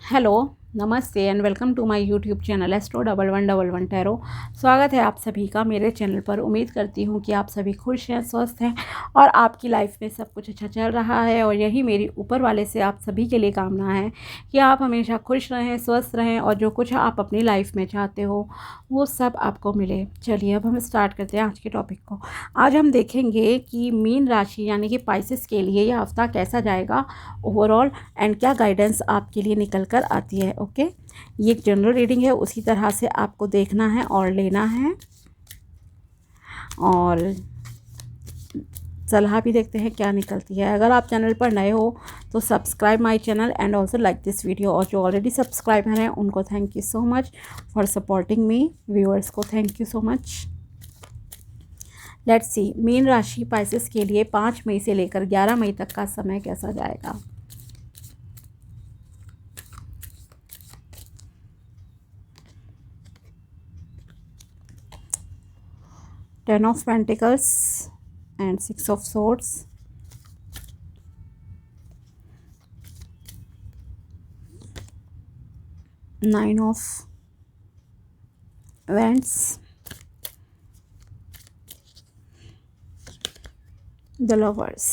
Hello, नमस्ते and welcome to my YouTube channel एस्ट्रो1111 tarot. स्वागत है आप सभी का मेरे चैनल पर। उम्मीद करती हूँ कि आप सभी खुश हैं, स्वस्थ हैं और आपकी लाइफ में सब कुछ अच्छा चल रहा है। और यही मेरी ऊपर वाले से आप सभी के लिए कामना है कि आप हमेशा खुश रहें, स्वस्थ रहें और जो कुछ आप अपनी लाइफ में चाहते हो वो सब आपको मिले। चलिए अब हम स्टार्ट करते हैं आज के टॉपिक को। आज हम देखेंगे कि मीन राशि यानी कि पाइसेस के लिए यह हफ्ता कैसा जाएगा ओवरऑल एंड क्या गाइडेंस आपके लिए निकल कर आती है। ओके, ये एक जनरल रीडिंग है, उसी तरह से आपको देखना है और लेना है। और सलाह भी देखते हैं क्या निकलती है। अगर आप चैनल पर नए हो तो subscribe my channel and also like this video. और जो ऑलरेडी सब्सक्राइबर हैं उनको thank you so much for supporting me. Viewers को thank you so much. Let's see मीन राशि पाइसेस के लिए 5 मई से लेकर 11 मई तक का समय कैसा जाएगा। Ten of Pentacles and Six of Swords, Nine of Wands, the Lovers.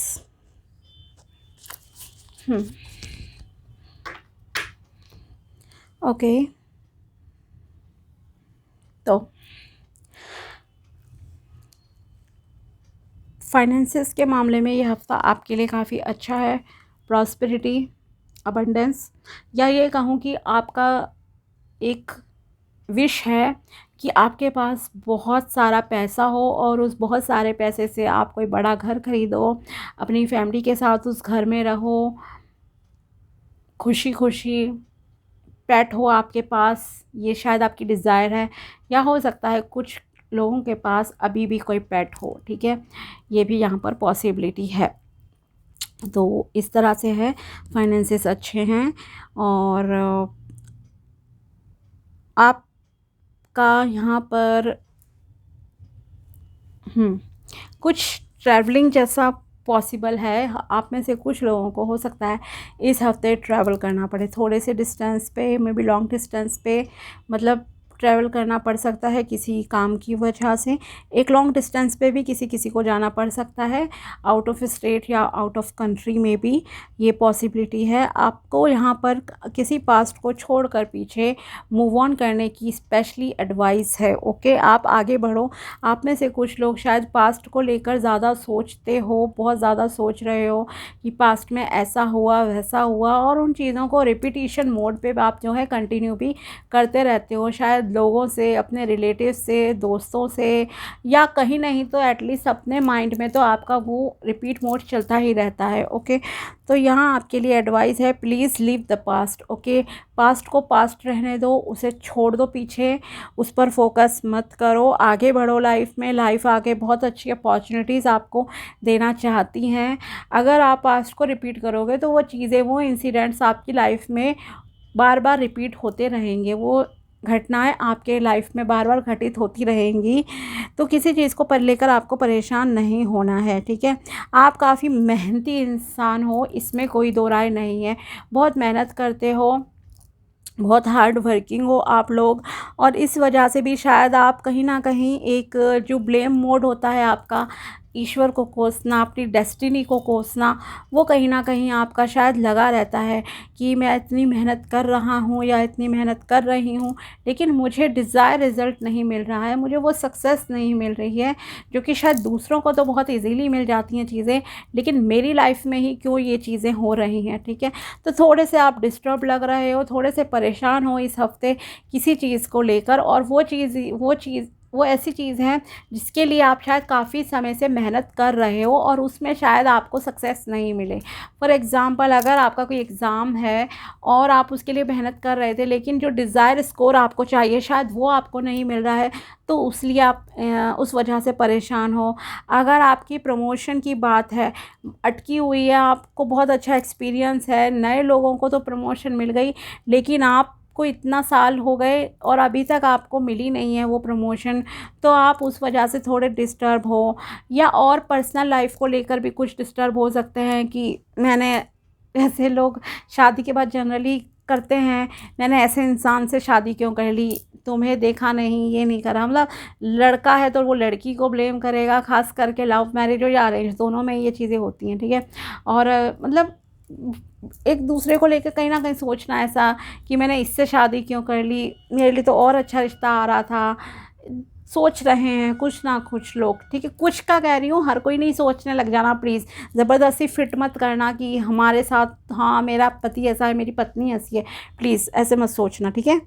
Okay, तो फाइनेंसेस के मामले में यह हफ्ता आपके लिए काफ़ी अच्छा है। प्रॉस्पेरिटी, अबंडेंस, या ये कहूँ कि आपका एक विश है कि आपके पास बहुत सारा पैसा हो और उस बहुत सारे पैसे से आप कोई बड़ा घर खरीदो, अपनी फैमिली के साथ उस घर में रहो, खुशी खुशी, पेट हो आपके पास, ये शायद आपकी डिज़ायर है। या हो सकता है कुछ लोगों के पास अभी भी कोई पेट हो, ठीक है, ये भी यहाँ पर पॉसिबिलिटी है। तो इस तरह से है, फाइनेंसेस अच्छे हैं और आपका यहाँ पर कुछ ट्रैवलिंग जैसा पॉसिबल है। आप में से कुछ लोगों को हो सकता है इस हफ्ते ट्रैवल करना पड़े, थोड़े से डिस्टेंस पे, मे बी लॉन्ग डिस्टेंस पे, मतलब ट्रैवल करना पड़ सकता है किसी काम की वजह से। एक लॉन्ग डिस्टेंस पे भी किसी किसी को जाना पड़ सकता है, आउट ऑफ स्टेट या आउट ऑफ कंट्री में भी ये पॉसिबिलिटी है। आपको यहाँ पर किसी पास्ट को छोड़कर पीछे मूव ऑन करने की स्पेशली एडवाइस है। ओके, आप आगे बढ़ो। आप में से कुछ लोग शायद पास्ट को लेकर ज़्यादा सोचते हो, बहुत ज़्यादा सोच रहे हो कि पास्ट में ऐसा हुआ वैसा हुआ, और उन चीज़ों को रिपीटिशन मोड पे आप जो है कंटिन्यू भी करते रहते हो, शायद लोगों से, अपने रिलेटिव से, दोस्तों से, या कहीं नहीं तो एटलीस्ट अपने माइंड में तो आपका वो रिपीट मोड चलता ही रहता है। ओके, तो यहाँ आपके लिए एडवाइस है, please leave the past. Okay, past को पास्ट रहने दो, उसे छोड़ दो पीछे, उस पर फोकस मत करो, आगे बढ़ो लाइफ में। लाइफ आगे बहुत अच्छी अपॉर्चुनिटीज़ आपको देना चाहती हैं। अगर आप पास्ट को रिपीट करोगे तो वो चीज़ें, वो इंसिडेंट्स आपकी लाइफ में बार बार रिपीट होते रहेंगे, वो घटनाएं आपके लाइफ में बार बार घटित होती रहेंगी। तो किसी चीज़ को पर लेकर आपको परेशान नहीं होना है, ठीक है। आप काफ़ी मेहनती इंसान हो, इसमें कोई दो राय नहीं है। बहुत मेहनत करते हो, बहुत हार्ड वर्किंग हो आप लोग, और इस वजह से भी शायद आप कहीं ना कहीं एक जो ब्लेम मोड होता है आपका, ईश्वर को कोसना, अपनी डेस्टिनी को कोसना, वो कहीं ना कहीं आपका शायद लगा रहता है कि मैं इतनी मेहनत कर रहा हूँ या इतनी मेहनत कर रही हूँ, लेकिन मुझे डिज़ायर रिज़ल्ट नहीं मिल रहा है, मुझे वो सक्सेस नहीं मिल रही है, जो कि शायद दूसरों को तो बहुत इजीली मिल जाती हैं चीज़ें, लेकिन मेरी लाइफ में ही क्यों ये चीज़ें हो रही हैं, ठीक है। तो थोड़े से आप डिस्टर्ब लग रहे हो, थोड़े से परेशान हो इस हफ्ते किसी चीज़ को लेकर, और वो ऐसी चीज़ है जिसके लिए आप शायद काफ़ी समय से मेहनत कर रहे हो और उसमें शायद आपको सक्सेस नहीं मिले। फॉर एग्ज़ाम्पल, अगर आपका कोई एग्ज़ाम है और आप उसके लिए मेहनत कर रहे थे, लेकिन जो डिज़ायर स्कोर आपको चाहिए शायद वो आपको नहीं मिल रहा है, तो उसलिए आप उस वजह से परेशान हो। अगर आपकी प्रमोशन की बात है, अटकी हुई है, आपको बहुत अच्छा एक्सपीरियंस है, नए लोगों को तो प्रमोशन मिल गई, लेकिन आपको इतना साल हो गए और अभी तक आपको मिली नहीं है वो प्रमोशन, तो आप उस वजह से थोड़े डिस्टर्ब हो। या और पर्सनल लाइफ को लेकर भी कुछ डिस्टर्ब हो सकते हैं कि मैंने, ऐसे लोग शादी के बाद जनरली करते हैं, मैंने ऐसे इंसान से शादी क्यों कर ली, तुम्हें देखा नहीं, ये नहीं करा। मतलब लड़का है तो वो लड़की को ब्लेम करेगा, खास करके लव मैरिज हो या अरेंज, दोनों में ये चीज़ें होती हैं, ठीक है। और मतलब एक दूसरे को लेकर कहीं ना कहीं सोचना ऐसा कि मैंने इससे शादी क्यों कर ली, मेरे लिए तो और अच्छा रिश्ता आ रहा था, सोच रहे हैं कुछ ना कुछ लोग, ठीक है। कुछ का कह रही हूँ, हर कोई नहीं सोचने लग जाना प्लीज़। ज़बरदस्ती फिट मत करना कि हमारे साथ, हाँ मेरा पति ऐसा है, मेरी पत्नी ऐसी है, प्लीज़ ऐसे मत सोचना, ठीक है।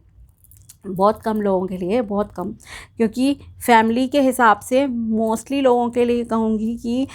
बहुत कम लोगों के लिए, बहुत कम, क्योंकि फैमिली के हिसाब से मोस्टली लोगों के लिए कहूँगी कि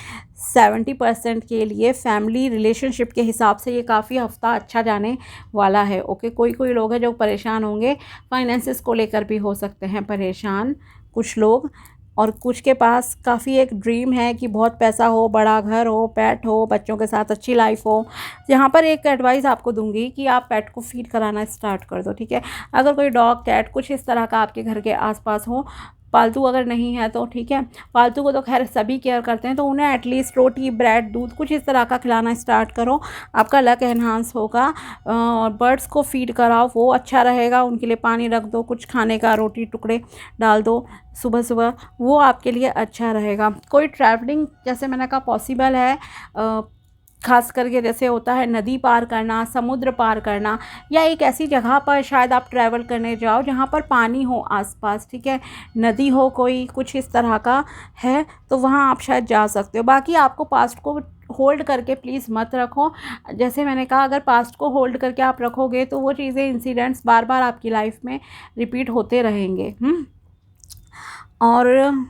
70% के लिए फैमिली रिलेशनशिप के हिसाब से ये काफ़ी हफ्ता अच्छा जाने वाला है। ओके, कोई कोई लोग हैं जो परेशान होंगे, फाइनेंसिस को लेकर भी हो सकते हैं परेशान कुछ लोग, और कुछ के पास काफ़ी एक ड्रीम है कि बहुत पैसा हो, बड़ा घर हो, पेट हो, बच्चों के साथ अच्छी लाइफ हो। यहाँ पर एक एडवाइस आपको दूंगी कि आप पेट को फीड कराना स्टार्ट कर दो, ठीक है। अगर कोई डॉग कैट कुछ इस तरह का आपके घर के आसपास हो, पालतू अगर नहीं है तो ठीक है, पालतू को तो खैर सभी केयर करते हैं, तो उन्हें एटलीस्ट रोटी, ब्रेड, दूध कुछ इस तरह का खिलाना स्टार्ट करो, आपका लक एनहांस होगा। और बर्ड्स को फीड कराओ, वो अच्छा रहेगा, उनके लिए पानी रख दो, कुछ खाने का रोटी टुकड़े डाल दो सुबह सुबह, वो आपके लिए अच्छा रहेगा। कोई ट्रैवलिंग जैसे मैंने कहा पॉसिबल है, खास करके जैसे होता है नदी पार करना, समुद्र पार करना, या एक ऐसी जगह पर शायद आप ट्रैवल करने जाओ जहाँ पर पानी हो आसपास, ठीक है, नदी हो कोई कुछ इस तरह का है, तो वहाँ आप शायद जा सकते हो। बाकी आपको पास्ट को होल्ड करके प्लीज़ मत रखो। जैसे मैंने कहा, अगर पास्ट को होल्ड करके आप रखोगे तो वो चीज़ें, इंसिडेंट्स बार बार आपकी लाइफ में रिपीट होते रहेंगे। और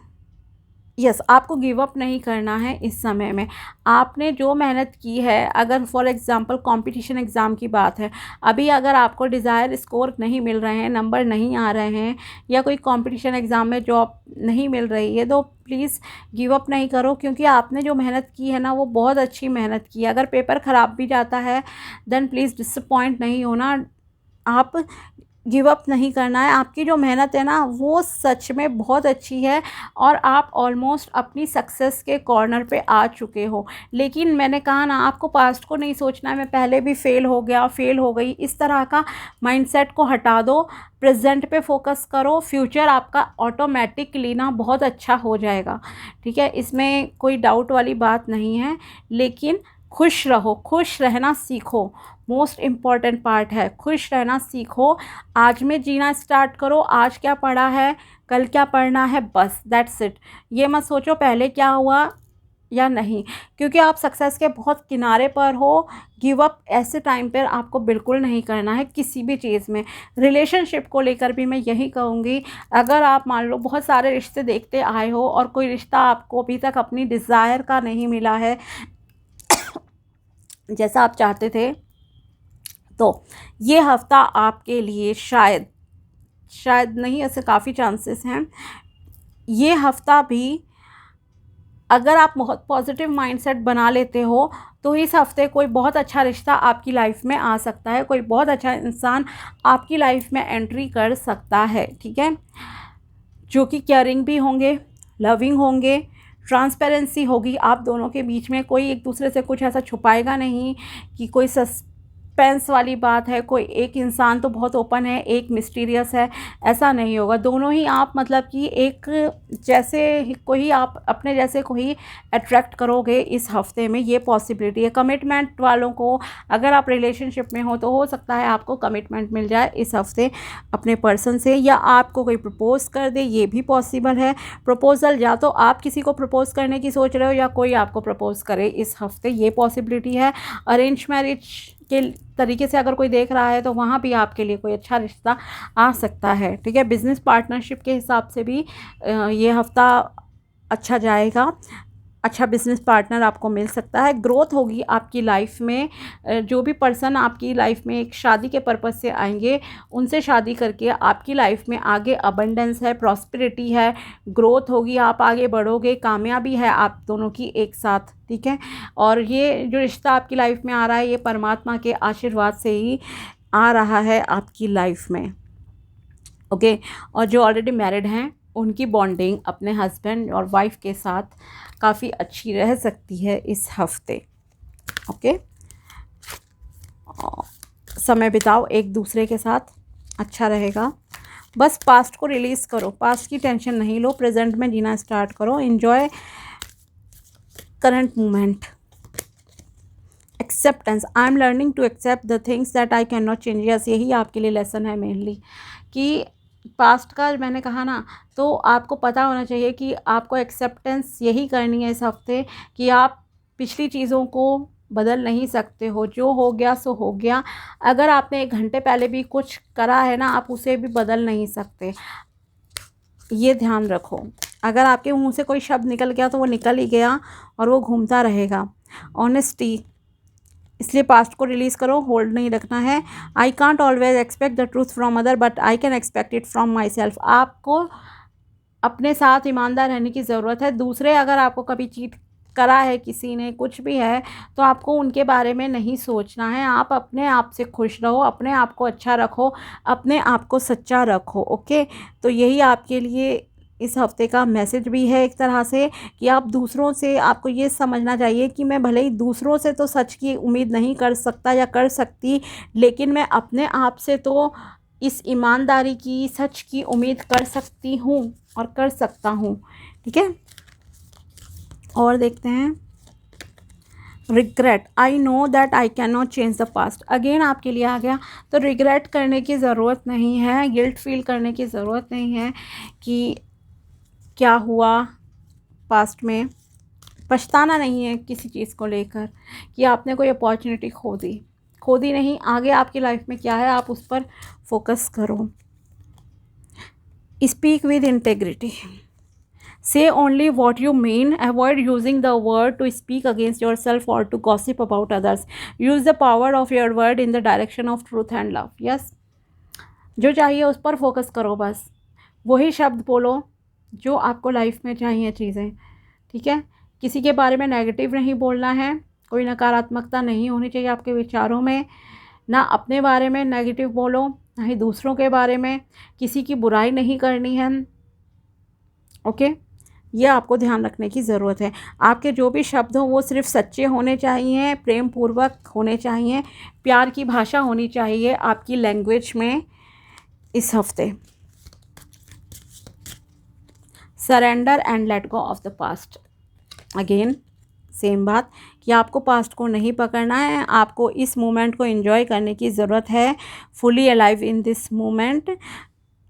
यस, आपको गिव अप नहीं करना है इस समय में। आपने जो मेहनत की है, अगर फॉर एग्ज़ाम्पल कंपटीशन एग्ज़ाम की बात है, अभी अगर आपको डिज़ायर स्कोर नहीं मिल रहे हैं, नंबर नहीं आ रहे हैं, या कोई कंपटीशन एग्ज़ाम में जॉब नहीं मिल रही है, तो प्लीज़ गिव अप नहीं करो, क्योंकि आपने जो मेहनत की है ना, वो बहुत अच्छी मेहनत की है। अगर पेपर ख़राब भी जाता है देन प्लीज़ डिसअपॉइंट नहीं होना, आप गिव अप नहीं करना है। आपकी जो मेहनत है ना, वो सच में बहुत अच्छी है, और आप ऑलमोस्ट अपनी सक्सेस के कॉर्नर पे आ चुके हो। लेकिन मैंने कहा ना, आपको पास्ट को नहीं सोचना है, मैं पहले भी फेल हो गया, फेल हो गई, इस तरह का माइंडसेट को हटा दो, प्रेजेंट पे फोकस करो, फ्यूचर आपका ऑटोमेटिकली ना बहुत अच्छा हो जाएगा, ठीक है, इसमें कोई डाउट वाली बात नहीं है। लेकिन खुश रहो, खुश रहना सीखो, मोस्ट इम्पॉर्टेंट पार्ट है, खुश रहना सीखो। आज में जीना स्टार्ट करो, आज क्या पढ़ा है, कल क्या पढ़ना है, बस दैट्स इट। ये मत सोचो पहले क्या हुआ या नहीं, क्योंकि आप सक्सेस के बहुत किनारे पर हो। गिव अप ऐसे टाइम पर आपको बिल्कुल नहीं करना है किसी भी चीज़ में। रिलेशनशिप को लेकर भी मैं यही कहूँगी, अगर आप मान लो बहुत सारे रिश्ते देखते आए हो और कोई रिश्ता आपको अभी तक अपनी डिज़ायर का नहीं मिला है, जैसा आप चाहते थे, तो ये हफ़्ता आपके लिए शायद नहीं, ऐसे काफ़ी चांसेस हैं, ये हफ़्ता भी अगर आप बहुत पॉजिटिव माइंडसेट बना लेते हो, तो इस हफ़्ते कोई बहुत अच्छा रिश्ता आपकी लाइफ में आ सकता है, कोई बहुत अच्छा इंसान आपकी लाइफ में एंट्री कर सकता है, ठीक है, जो कि केयरिंग भी होंगे, लविंग होंगे, ट्रांसपेरेंसी होगी आप दोनों के बीच में, कोई एक दूसरे से कुछ ऐसा छुपाएगा नहीं कि कोई सस्पेंस वाली बात है, कोई एक इंसान तो बहुत ओपन है, एक मिस्टीरियस है, ऐसा नहीं होगा। दोनों ही आप मतलब कि एक जैसे को ही आप अपने जैसे को ही अट्रैक्ट करोगे इस हफ्ते में, ये पॉसिबिलिटी है। कमिटमेंट वालों को, अगर आप रिलेशनशिप में हो तो हो सकता है आपको कमिटमेंट मिल जाए इस हफ्ते अपने पर्सन से, या आपको कोई प्रपोज़ कर दे, ये भी पॉसिबल है। प्रपोज़ल या तो आप किसी को प्रपोज़ करने की सोच रहे हो, या कोई आपको प्रपोज़ करे इस हफ्ते, ये पॉसिबिलिटी है। अरेंज मैरिज के तरीके से अगर कोई देख रहा है तो वहाँ भी आपके लिए कोई अच्छा रिश्ता आ सकता है, ठीक है। बिज़नेस पार्टनरशिप के हिसाब से भी ये हफ़्ता अच्छा जाएगा, अच्छा बिज़नेस पार्टनर आपको मिल सकता है, ग्रोथ होगी आपकी लाइफ में। जो भी पर्सन आपकी लाइफ में एक शादी के पर्पज़ से आएंगे, उनसे शादी करके आपकी लाइफ में आगे अबंडेंस है, प्रॉस्पेरिटी है, ग्रोथ होगी, आप आगे बढ़ोगे, कामयाबी है आप दोनों की एक साथ, ठीक है। और ये जो रिश्ता आपकी लाइफ में आ रहा है, ये परमात्मा के आशीर्वाद से ही आ रहा है आपकी लाइफ में, ओके। और जो ऑलरेडी मैरिड हैं, उनकी बॉन्डिंग अपने हस्बैंड और वाइफ के साथ काफ़ी अच्छी रह सकती है इस हफ्ते, ओके। समय बिताओ एक दूसरे के साथ, अच्छा रहेगा। बस पास्ट को रिलीज़ करो, पास्ट की टेंशन नहीं लो, प्रेजेंट में जीना स्टार्ट करो, enjoy current moment. Acceptance, I am learning to accept the things that I can not change. Yes, यही आपके लिए लेसन है मेनली, कि पास्ट का मैंने कहा ना, तो आपको पता होना चाहिए कि आपको एक्सेप्टेंस यही करनी है इस हफ्ते, कि आप पिछली चीज़ों को बदल नहीं सकते हो, जो हो गया सो हो गया। अगर आपने 1 घंटे पहले भी कुछ करा है ना, आप उसे भी बदल नहीं सकते, ये ध्यान रखो। अगर आपके मुंह से कोई शब्द निकल गया तो वो निकल ही गया और वो घूमता रहेगा। ऑनेस्टी, इसलिए पास्ट को रिलीज़ करो, होल्ड नहीं रखना है। I can't always expect the truth from other but I can expect it from my self. आपको अपने साथ ईमानदार रहने की ज़रूरत है। दूसरे अगर आपको कभी चीट करा है, किसी ने कुछ भी है, तो आपको उनके बारे में नहीं सोचना है। आप अपने आप से खुश रहो, अपने आप को अच्छा रखो, अपने आप को सच्चा रखो। ओके, तो यही आपके लिए इस हफ्ते का मैसेज भी है एक तरह से, कि आप दूसरों से, आपको ये समझना चाहिए कि मैं भले ही दूसरों से तो सच की उम्मीद नहीं कर सकता या कर सकती, लेकिन मैं अपने आप से तो इस ईमानदारी की, सच की उम्मीद कर सकती हूँ और कर सकता हूँ। ठीक है, और देखते हैं। Regret, I know that I can not change the past. Again आपके लिए आ गया, तो रिग्रेट करने की ज़रूरत नहीं है, गिल्ट फील करने की ज़रूरत नहीं है कि क्या हुआ पास्ट में। पछताना नहीं है किसी चीज़ को लेकर कि आपने कोई अपॉर्चुनिटी खो दी नहीं। आगे आपकी लाइफ में क्या है, आप उस पर फोकस करो। Speak with integrity, say only what you mean, avoid using the word to speak against yourself or to gossip about others. Use the power of your word in the direction of truth and love. Yes, जो चाहिए उस पर focus करो, बस वही शब्द बोलो जो आपको लाइफ में चाहिए चीज़ें। ठीक है, किसी के बारे में नेगेटिव नहीं बोलना है, कोई नकारात्मकता नहीं होनी चाहिए आपके विचारों में। ना अपने बारे में नेगेटिव बोलो, ना ही दूसरों के बारे में, किसी की बुराई नहीं करनी है। ओके, ये आपको ध्यान रखने की ज़रूरत है। आपके जो भी शब्द हों वो सिर्फ सच्चे होने चाहिए, प्रेम पूर्वक होने चाहिए, प्यार की भाषा होनी चाहिए आपकी लैंग्वेज में इस हफ्ते। Surrender and let go of the past, again same बात, कि आपको पास्ट को नहीं पकड़ना है, आपको इस मोमेंट को एंजॉय करने की ज़रूरत है। Fully alive in this moment.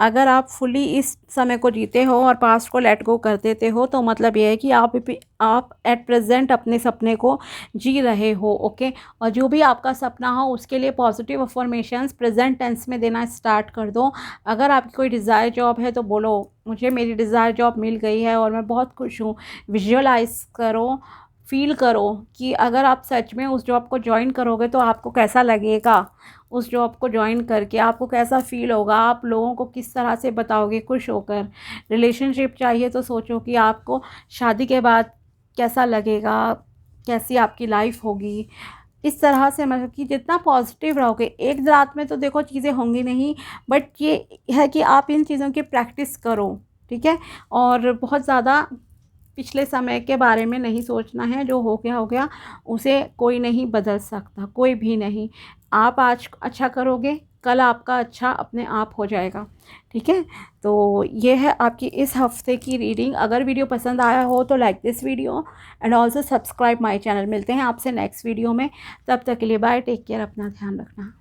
अगर आप फुली इस समय को जीते हो और पास्ट को लेट गो कर देते हो, तो मतलब ये है कि आप एट प्रेजेंट अपने सपने को जी रहे हो। ओके, और जो भी आपका सपना हो उसके लिए पॉजिटिव अफर्मेशंस प्रेजेंट टेंस में देना स्टार्ट कर दो। अगर आपकी कोई डिज़ायर जॉब है तो बोलो, मुझे मेरी डिज़ायर जॉब मिल गई है और मैं बहुत खुश हूँ। विजुअलाइज करो, फील करो कि अगर आप सच में उस जॉब को ज्वाइन करोगे तो आपको कैसा लगेगा, उस जॉब को ज्वाइन करके आपको कैसा फ़ील होगा, आप लोगों को किस तरह से बताओगे खुश होकर। रिलेशनशिप चाहिए तो सोचो कि आपको शादी के बाद कैसा लगेगा, कैसी आपकी लाइफ होगी। इस तरह से मतलब कि जितना पॉजिटिव रहोगे, एक रात में तो देखो चीज़ें होंगी नहीं, बट ये है कि आप इन चीज़ों की प्रैक्टिस करो। ठीक है, और बहुत ज़्यादा पिछले समय के बारे में नहीं सोचना है, जो हो गया उसे कोई नहीं बदल सकता, कोई भी नहीं। आप आज अच्छा करोगे, कल आपका अच्छा अपने आप हो जाएगा। ठीक है, तो ये है आपकी इस हफ्ते की रीडिंग। अगर वीडियो पसंद आया हो तो like this video and also subscribe my channel. मिलते हैं आपसे नेक्स्ट वीडियो में, तब तक के लिए बाय, टेक केयर, अपना ध्यान रखना।